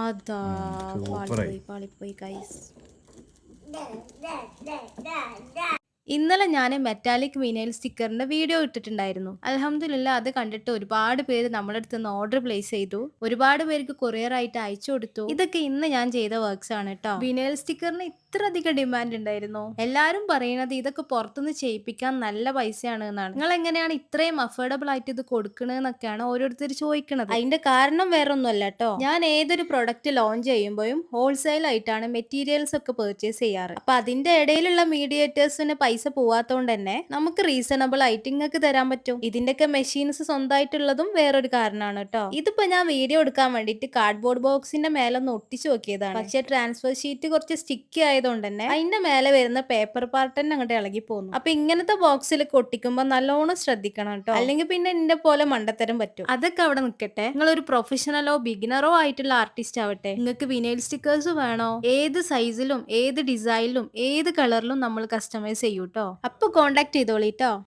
അതാ സൂപ്പറായി. പാളിപ്പോയി പാളിപ്പോയി ഗൈസ്. ഇന്നലെ ഞാൻ മെറ്റാലിക് വിനൈൽ സ്റ്റിക്കറിന്റെ വീഡിയോ ഇട്ടിട്ടുണ്ടായിരുന്നു. അൽഹംദുലില്ലാ അത് കണ്ടിട്ട് ഒരുപാട് പേര് നമ്മുടെ അടുത്ത് നിന്ന് ഓർഡർ പ്ലേസ് ചെയ്തു. ഒരുപാട് പേർക്ക് കൊറിയർ ആയിട്ട് അയച്ചു കൊടുത്തു. ഇതൊക്കെ ഇന്ന് ഞാൻ ചെയ്ത വർക്ക്സ് ആണ് കേട്ടോ. വിനൈൽ സ്റ്റിക്കറിന് ഇത്ര അധികം ഡിമാൻഡ് ഉണ്ടായിരുന്നു. എല്ലാരും പറയുന്നത് ഇതൊക്കെ പുറത്തുനിന്ന് ചെയ്യിപ്പിക്കാൻ നല്ല പൈസയാണ് എന്നാണ്. നിങ്ങൾ എങ്ങനെയാണ് ഇത്രയും അഫോർഡബിൾ ആയിട്ട് ഇത് കൊടുക്കണെന്നൊക്കെയാണ് ഓരോരുത്തർ ചോദിക്കുന്നത്. അതിന്റെ കാരണം വേറൊന്നുമല്ല കേട്ടോ. ഞാൻ ഏതൊരു പ്രൊഡക്റ്റ് ലോഞ്ച് ചെയ്യുമ്പോഴും ഹോൾസെയിൽ ആയിട്ടാണ് മെറ്റീരിയൽസ് ഒക്കെ പർച്ചേസ് ചെയ്യാറ്. അപ്പൊ അതിന്റെ ഇടയിലുള്ള മീഡിയേറ്റേഴ്സിന് പൈസ പോവാത്തോണ്ട് തന്നെ നമുക്ക് റീസണബിൾ ആയിട്ട് ഇങ്ങക്ക് തരാൻ പറ്റും. ഇതിന്റെയൊക്കെ മെഷീൻസ് സ്വന്തമായിട്ടുള്ളതും വേറൊരു കാരണമാണ് കേട്ടോ. ഇതിപ്പോ ഞാൻ വീഡിയോ എടുക്കാൻ വേണ്ടിട്ട് കാർഡ്ബോർഡ് ബോക്സിന്റെ മേലെ ഒന്ന് ഒട്ടിച്ചു നോക്കിയതാണ്. പക്ഷെ ട്രാൻസ്ഫർ ഷീറ്റ് കുറച്ച് സ്റ്റിക്കി ആയതുകൊണ്ട് തന്നെ അതിന്റെ മേലെ വരുന്ന പേപ്പർ പാർട്ട് തന്നെ അങ്ങോട്ട് ഇളകി പോകുന്നു. അപ്പൊ ഇങ്ങനത്തെ ബോക്സിലൊക്കെ ഒട്ടിക്കുമ്പോ നല്ലോണം ശ്രദ്ധിക്കണം കേട്ടോ. അല്ലെങ്കിൽ പിന്നെ എന്റെ പോലെ മണ്ടത്തരം പറ്റും. അതൊക്കെ അവിടെ നിൽക്കട്ടെ. നിങ്ങൾ ഒരു പ്രൊഫഷണലോ ബിഗിനറോ ആയിട്ടുള്ള ആർട്ടിസ്റ്റ് ആവട്ടെ, നിങ്ങൾക്ക് വിനൈൽ സ്റ്റിക്കേഴ്സ് വേണോ, ഏത് സൈസിലും ഏത് ഡിസൈനിലും ഏത് കളറിലും നമ്മൾ കസ്റ്റമൈസ് ചെയ്യൂട്ടോ. അപ്പൊ കോണ്ടാക്ട് ചെയ്തോളിട്ടോ.